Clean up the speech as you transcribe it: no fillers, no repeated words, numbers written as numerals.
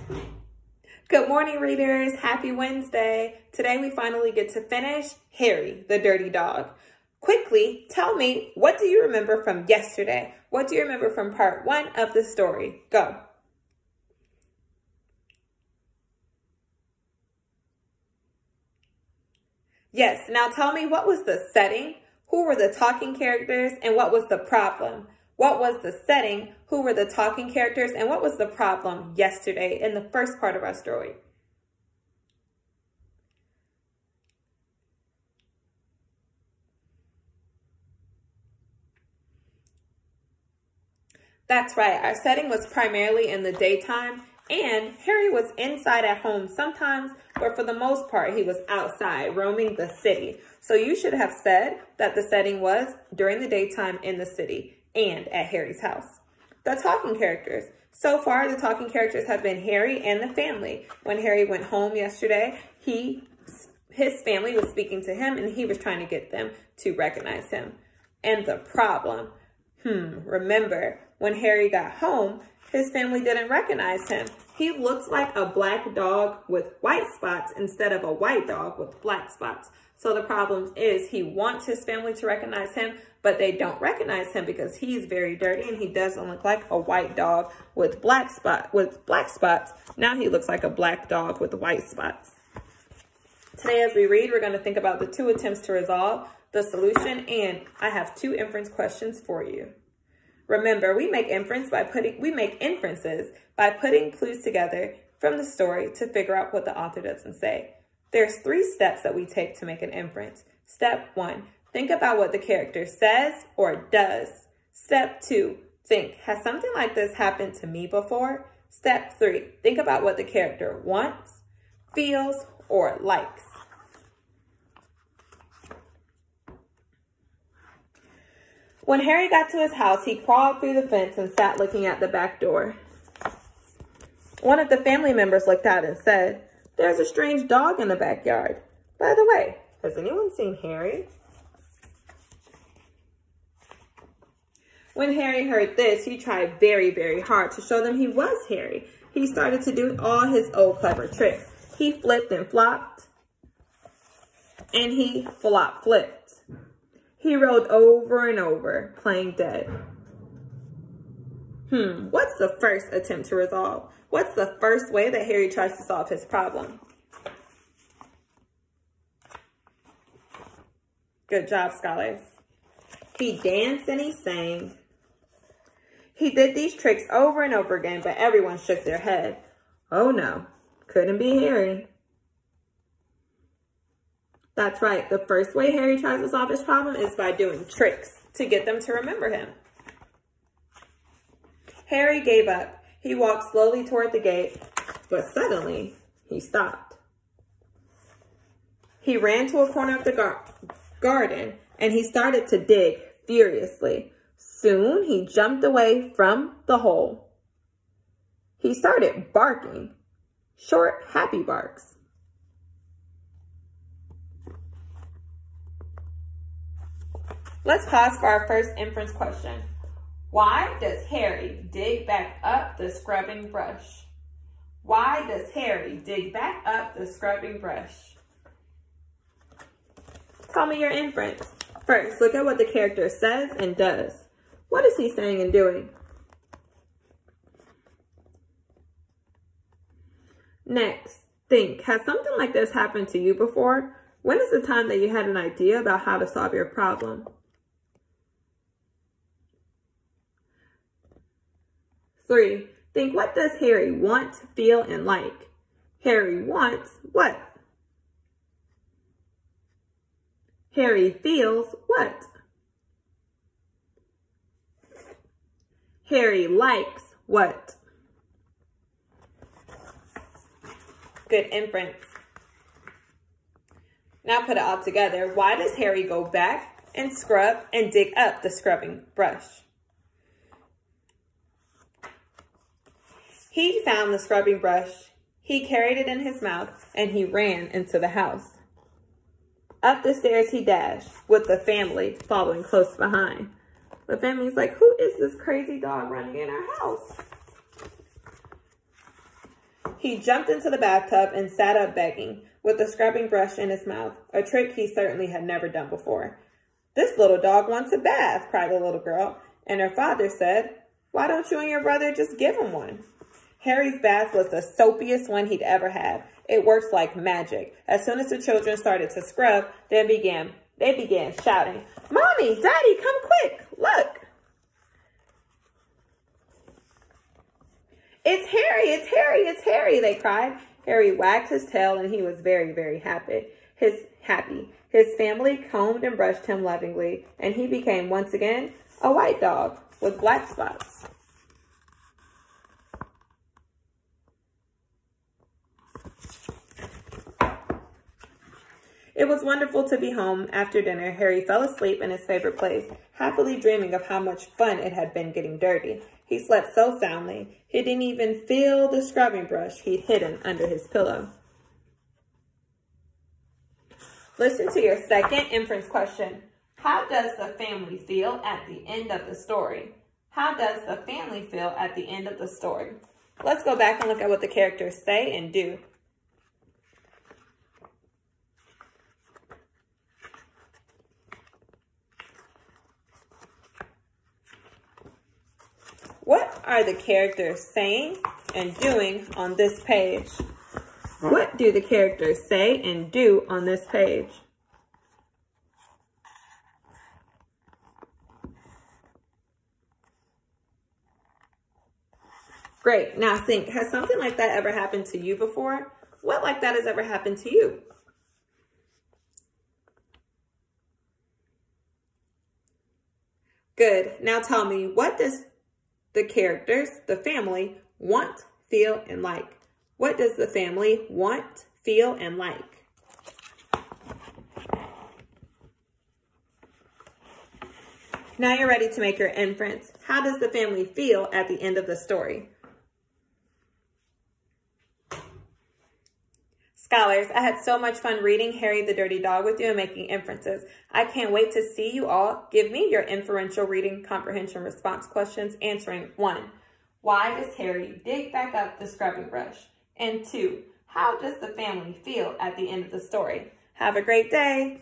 Good morning, readers. Happy Wednesday. Today we finally get to finish Harry, the dirty dog. Quickly, tell me, what do you remember from yesterday? What do you remember from part 1 of the story? Go. Yes, now tell me, what was the setting? Who were the talking characters? And what was the problem? What was the setting? Who were the talking characters? And what was the problem yesterday in the first part of our story? That's right. Our setting was primarily in the daytime, and Harry was inside at home sometimes, but for the most part, he was outside roaming the city. So you should have said that the setting was during the daytime in the city and at Harry's house. The talking characters. So far, the talking characters have been Harry and the family. When Harry went home yesterday, his family was speaking to him, and he was trying to get them to recognize him. And the problem. Remember, when Harry got home, his family didn't recognize him. He looked like a black dog with white spots instead of a white dog with black spots. So the problem is he wants his family to recognize him, but they don't recognize him because he's very dirty and he doesn't look like a white dog with black spots. Now he looks like a black dog with white spots. Today, as we read, we're going to think about the 2 attempts to resolve, the solution, and I have 2 inference questions for you. Remember, we make inferences by putting clues together from the story to figure out what the author doesn't say. There's 3 steps that we take to make an inference. Step 1, think about what the character says or does. Step 2, think, has something like this happened to me before? Step 3, think about what the character wants, feels, or likes. When Harry got to his house, he crawled through the fence and sat looking at the back door. One of the family members looked out and said, "There's a strange dog in the backyard. By the way, has anyone seen Harry?" When Harry heard this, he tried very, very hard to show them he was Harry. He started to do all his old clever tricks. He flipped and flopped, and he flop-flipped. He rolled over and over, playing dead. What's the first attempt to resolve? What's the first way that Harry tries to solve his problem? Good job, scholars. He danced and he sang. He did these tricks over and over again, but everyone shook their head. Oh no, couldn't be Harry. That's right. The first way Harry tries to solve his problem is by doing tricks to get them to remember him. Harry gave up. He walked slowly toward the gate, but suddenly he stopped. He ran to a corner of the garden and he started to dig furiously. Soon he jumped away from the hole. He started barking, short, happy barks. Let's pause for our first inference question. Why does Harry dig back up the scrubbing brush? Why does Harry dig back up the scrubbing brush? Tell me your inference. First, look at what the character says and does. What is he saying and doing? Next, think, has something like this happened to you before? When is the time that you had an idea about how to solve your problem? Three, think, what does Harry want, feel, and like? Harry wants what? Harry feels what? Harry likes what? Good inference. Now put it all together. Why does Harry go back and scrub and dig up the scrubbing brush? He found the scrubbing brush, he carried it in his mouth, and he ran into the house. Up the stairs he dashed, with the family following close behind. The family's like, who is this crazy dog running in our house? He jumped into the bathtub and sat up begging, with the scrubbing brush in his mouth, a trick he certainly had never done before. "This little dog wants a bath," cried the little girl, and her father said, "Why don't you and your brother just give him one?" Harry's bath was the soapiest one he'd ever had. It worked like magic. As soon as the children started to scrub, they began shouting, "Mommy, Daddy, come quick, look!" "It's Harry, it's Harry, it's Harry," they cried. Harry wagged his tail and he was very, very happy. His family combed and brushed him lovingly, and he became once again a white dog with black spots. It was wonderful to be home. After dinner, Harry fell asleep in his favorite place, happily dreaming of how much fun it had been getting dirty. He slept so soundly, he didn't even feel the scrubbing brush he'd hidden under his pillow. Listen to your second inference question. How does the family feel at the end of the story? How does the family feel at the end of the story? Let's go back and look at what the characters say and do. What are the characters saying and doing on this page? What do the characters say and do on this page? Great. Now think, has something like that ever happened to you before? What like that has ever happened to you? Good. Now tell me, what does the characters, the family, want, feel, and like? What does the family want, feel, and like? Now you're ready to make your inference. How does the family feel at the end of the story? Scholars, I had so much fun reading Harry the Dirty Dog with you and making inferences. I can't wait to see you all give me your inferential reading comprehension response questions answering 1. Why does Harry dig back up the scrubbing brush? And 2. How does the family feel at the end of the story? Have a great day.